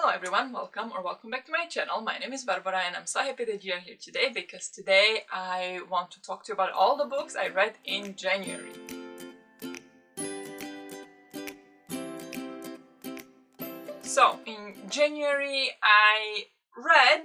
Hello everyone, welcome back to my channel. My name is Barbara and I'm so happy that you are here today because today I want to talk to you about all the books I read in January. So in January I read,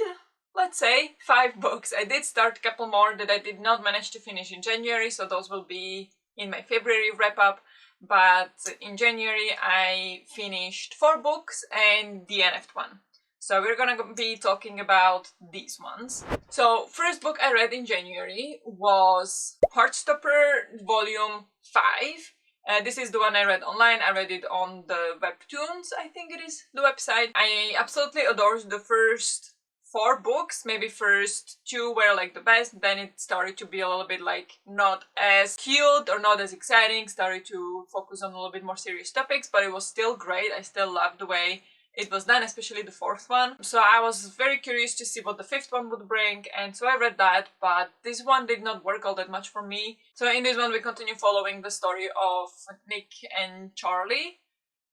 let's say, 5 books. I did start a couple more that I did not manage to finish in January, so those will be in my February wrap-up. But in January I finished 4 books and DNF'd one. So we're gonna be talking about these ones. So first book I read in January was Heartstopper Volume 5. This is the one I read online. I read it on the Webtoons, I think it is, the website. I absolutely adored the first 4 books. Maybe first 2 were like the best, then it started to be a little bit like not as cute or not as exciting, started to focus on a little bit more serious topics, but it was still great. I still loved the way it was done, especially the 4th one. So I was very curious to see what the 5th one would bring, and so I read that, but this one did not work all that much for me. So in this one we continue following the story of Nick and Charlie,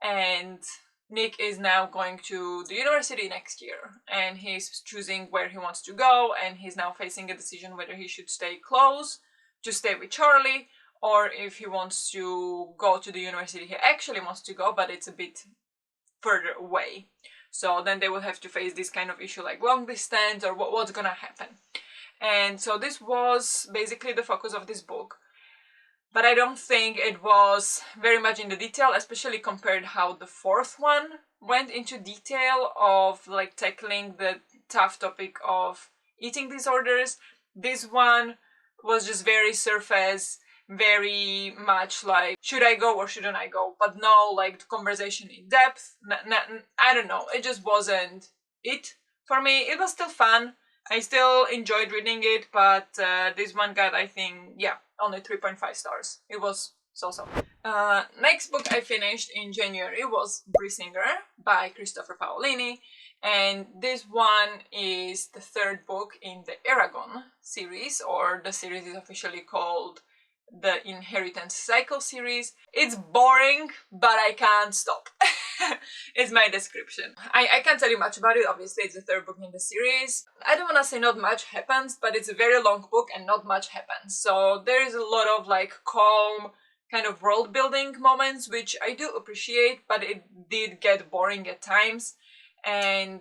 and Nick is now going to the university next year and he's choosing where he wants to go, and he's now facing a decision whether he should stay close to stay with Charlie or if he wants to go to the university he actually wants to go, but it's a bit further away. So then they will have to face this kind of issue like long distance or what's gonna happen. And so this was basically the focus of this book. But I don't think it was very much in the detail, especially compared how the 4th one went into detail of like tackling the tough topic of eating disorders. This one was just very surface, very much like, should I go or shouldn't I go? But no like conversation in depth. I don't know, it just wasn't it for me. It was still fun. I still enjoyed reading it, but this one got, I think, yeah, only 3.5 stars. It was so-so. Next book I finished in January was Brisingr by Christopher Paolini, and this one is the 3rd book in the Eragon series, or the series is officially called the Inheritance Cycle series. It's boring, but I can't stop. It's my description. I can't tell you much about it. Obviously it's the 3rd book in the series. I don't want to say not much happens, but it's a very long book and not much happens. So there is a lot of like calm kind of world building moments, which I do appreciate, but it did get boring at times. And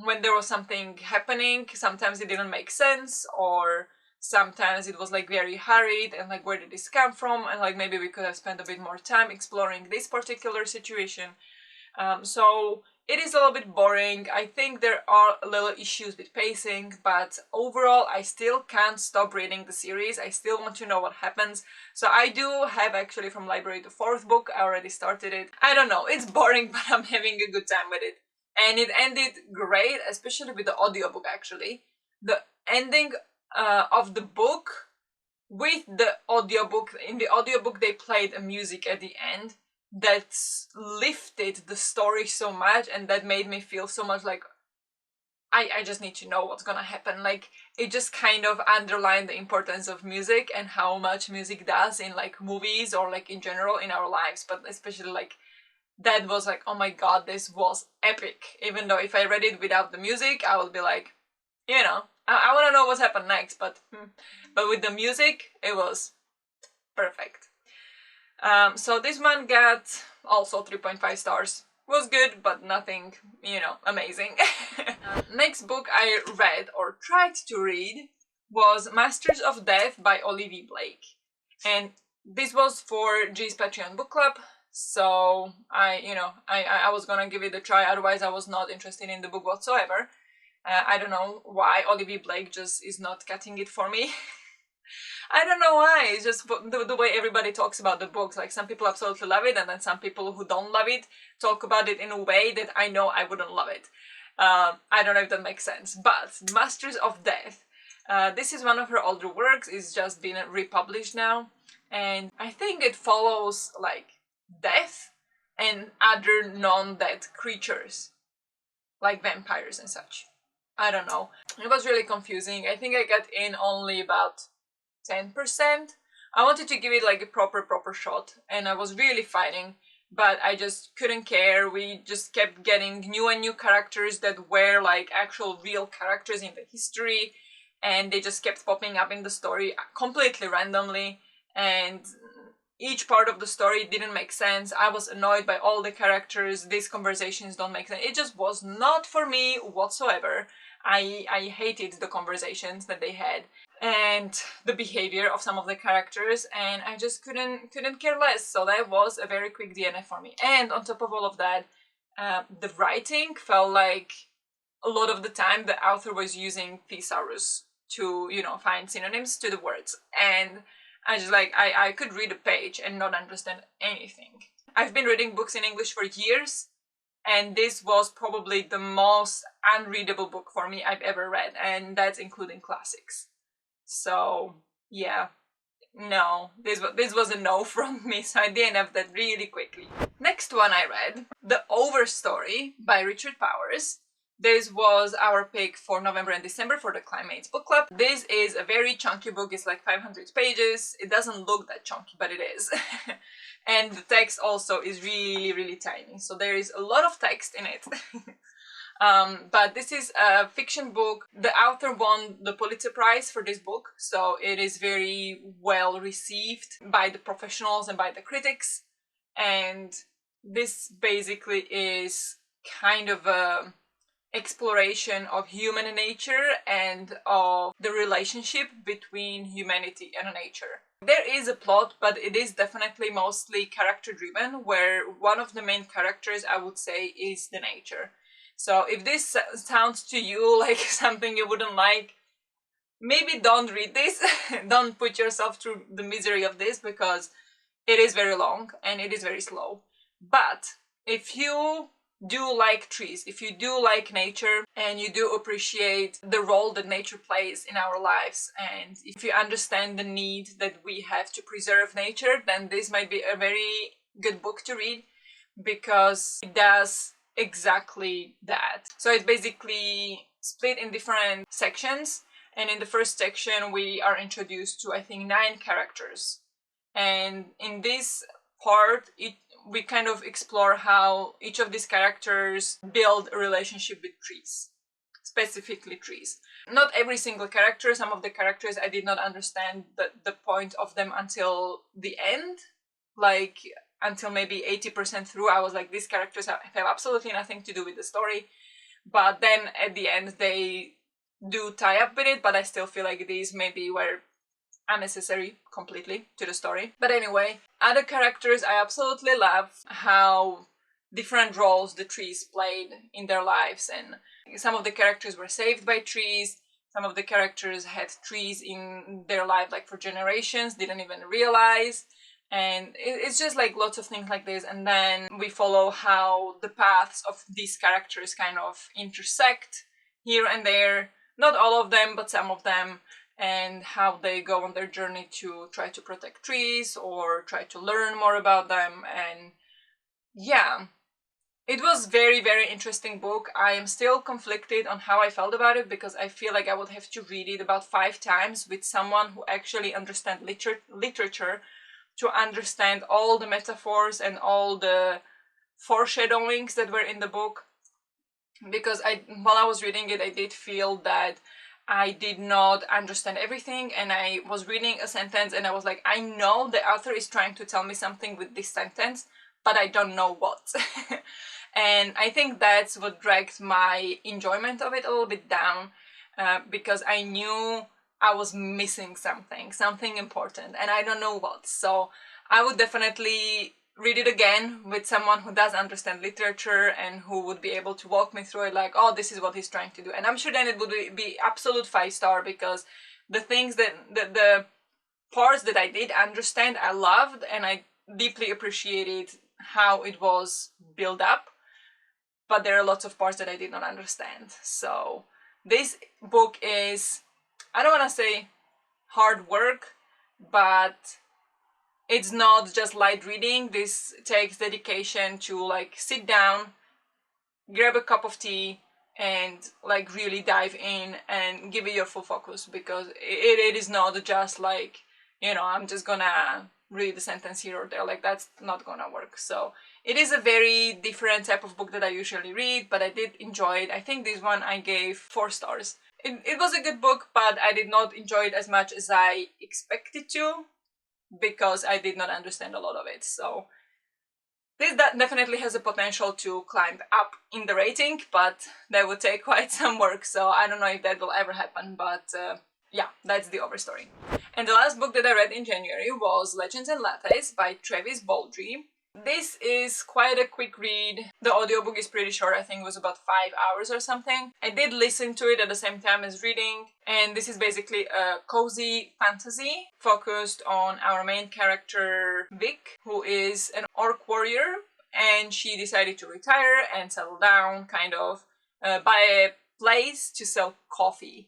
when there was something happening, sometimes it didn't make sense, or sometimes it was like very hurried and like, where did this come from, and like maybe we could have spent a bit more time exploring this particular situation. So it is a little bit boring. I think there are little issues with pacing, but overall I still can't stop reading the series. I still want to know what happens. So I do have actually from library the 4th book. I already started it. I don't know, it's boring, but I'm having a good time with it. And it ended great, especially with the audiobook actually. The ending of the book with the audiobook. In the audiobook they played a music at the end that lifted the story so much, and that made me feel so much like I just need to know what's gonna happen. Like it just kind of underlined the importance of music and how much music does in like movies or like in general in our lives, but especially like that was like, oh my god, this was epic. Even though if I read it without the music I would be like, you know, I want to know what's happened next, but with the music, it was perfect. So this one got also 3.5 stars. Was good, but nothing, you know, amazing. Next book I read, or tried to read, was Masters of Death by Olivia Blake. And this was for G's Patreon book club, so I was gonna give it a try, otherwise I was not interested in the book whatsoever. I don't know why Olivia Blake just is not cutting it for me. I don't know why, it's just the way everybody talks about the books. Like some people absolutely love it, and then some people who don't love it talk about it in a way that I know I wouldn't love it. I don't know if that makes sense, but Masters of Death. This is one of her older works, it's just been republished now, and I think it follows like death and other non-death creatures, like vampires and such. I don't know. It was really confusing. I think I got in only about 10%. I wanted to give it like a proper shot, and I was really fighting but I just couldn't care. We just kept getting new and new characters that were like actual real characters in the history, and they just kept popping up in the story completely randomly, and each part of the story didn't make sense. I was annoyed by all the characters. These conversations don't make sense. It just was not for me whatsoever. I hated the conversations that they had and the behavior of some of the characters, and I just couldn't care less. So that was a very quick DNF for me. And on top of all of that, the writing felt like a lot of the time the author was using thesaurus to, you know, find synonyms to the words, and I just like I could read a page and not understand anything. I've been reading books in English for years, and this was probably the most unreadable book for me I've ever read, and that's including classics. So yeah, no, this was a no from me, so I DNF'd that really quickly. Next one I read, The Overstory by Richard Powers. This was our pick for November and December for the Climates book club. This is a very chunky book. It's like 500 pages. It doesn't look that chunky, but it is. And the text also is really, really tiny. So there is a lot of text in it. But this is a fiction book. The author won the Pulitzer Prize for this book, so it is very well received by the professionals and by the critics. And this basically is kind of a exploration of human nature and of the relationship between humanity and nature. There is a plot, but it is definitely mostly character driven, where one of the main characters, I would say, is the nature. So if this sounds to you like something you wouldn't like, maybe don't read this. Don't put yourself through the misery of this, because it is very long and it is very slow. But if you do like trees, if you do like nature, and you do appreciate the role that nature plays in our lives, and if you understand the need that we have to preserve nature, then this might be a very good book to read, because it does exactly that. So it's basically split in different sections, and in the first section we are introduced to, I think, 9 characters, and in this part we kind of explore how each of these characters build a relationship with trees, specifically trees. Not every single character. Some of the characters I did not understand the point of them until the end, like until maybe 80% through. I was like, these characters have absolutely nothing to do with the story, but then at the end they do tie up with it, but I still feel like these maybe were unnecessary completely to the story. But anyway, other characters, I absolutely love how different roles the trees played in their lives, and some of the characters were saved by trees, some of the characters had trees in their life like for generations, didn't even realize, and it's just like lots of things like this. And then we follow how the paths of these characters kind of intersect here and there, not all of them, but some of them, and how they go on their journey to try to protect trees or try to learn more about them. And yeah, it was very, very interesting book. I am still conflicted on how I felt about it, because I feel like I would have to read it about 5 times with someone who actually understands literature to understand all the metaphors and all the foreshadowings that were in the book. Because while I was reading it, I did feel that I did not understand everything, and I was reading a sentence and I was like, I know the author is trying to tell me something with this sentence, but I don't know what. And I think that's what dragged my enjoyment of it a little bit down, because I knew I was missing something important, and I don't know what. So I would definitely read it again with someone who does understand literature and who would be able to walk me through it, like, oh, this is what he's trying to do. And I'm sure then it would be absolute 5-star, because the things that the parts that I did understand, I loved, and I deeply appreciated how it was built up. But there are lots of parts that I did not understand. So this book is, I don't want to say hard work, but it's not just light reading. This takes dedication to like sit down, grab a cup of tea, and like really dive in and give it your full focus, because it is not just like, you know, I'm just gonna read the sentence here or there. Like, that's not gonna work. So It is a very different type of book that I usually read, but I did enjoy it. I think this one I gave 4 stars. It was a good book, but I did not enjoy it as much as I expected to, because I did not understand a lot of it. So this definitely has a potential to climb up in the rating, but that would take quite some work, so I don't know if that will ever happen, but yeah, that's the Overstory. And the last book that I read in January was Legends and Lattes by Travis Baldry. This is quite a quick read. The audiobook is pretty short, I think it was about 5 hours or something. I did listen to it at the same time as reading, and this is basically a cozy fantasy focused on our main character Vic, who is an orc warrior, and she decided to retire and settle down, kind of buy a place to sell coffee,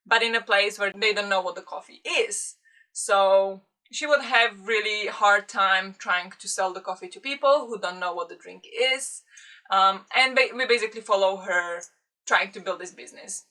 but in a place where they don't know what the coffee is. So she would have really hard time trying to sell the coffee to people who don't know what the drink is. And we basically follow her trying to build this business.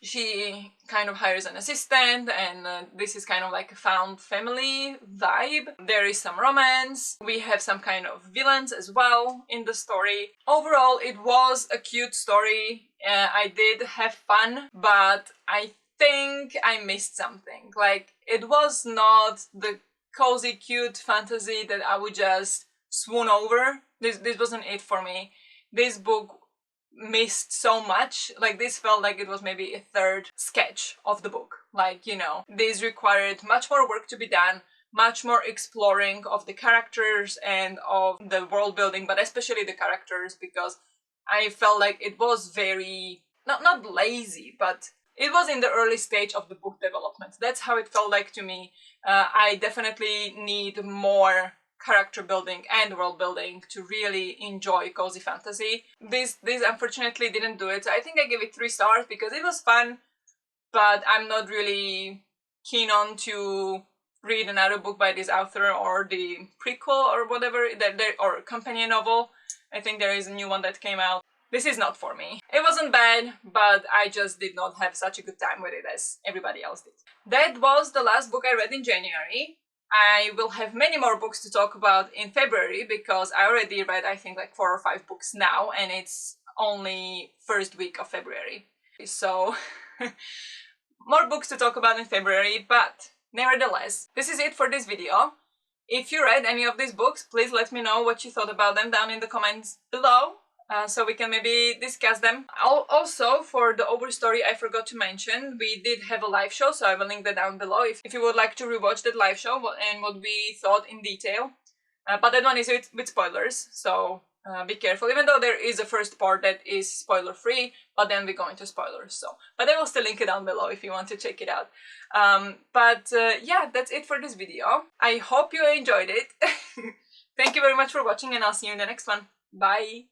She kind of hires an assistant, and this is kind of like a found family vibe. There is some romance. We have some kind of villains as well in the story. Overall, it was a cute story. I did have fun, but I think I missed something. Like, it was not the cozy, cute fantasy that I would just swoon over. This wasn't it for me. This book missed so much. Like, this felt like it was maybe a third sketch of the book. Like, you know, this required much more work to be done, much more exploring of the characters and of the world building, but especially the characters, because I felt like it was very, not lazy, but it was in the early stage of the book development. That's how it felt like to me. I definitely need more character building and world building to really enjoy cozy fantasy. This unfortunately didn't do it. So I think I gave it 3 stars because it was fun, but I'm not really keen on to read another book by this author, or the prequel or whatever, or companion novel. I think there is a new one that came out. This is not for me. It wasn't bad, but I just did not have such a good time with it as everybody else did. That was the last book I read in January. I will have many more books to talk about in February, because I already read, I think, like 4 or 5 books now, and it's only first week of February. So more books to talk about in February, but nevertheless, this is it for this video. If you read any of these books, please let me know what you thought about them down in the comments below. So we can maybe discuss them. Also, for the Overstory, I forgot to mention, we did have a live show, so I will link that down below if you would like to rewatch that live show and what we thought in detail. But that one is with spoilers, so be careful, even though there is a first part that is spoiler-free, but then we go into spoilers, so. But I will still link it down below if you want to check it out. Yeah, that's it for this video. I hope you enjoyed it. Thank you very much for watching, and I'll see you in the next one. Bye!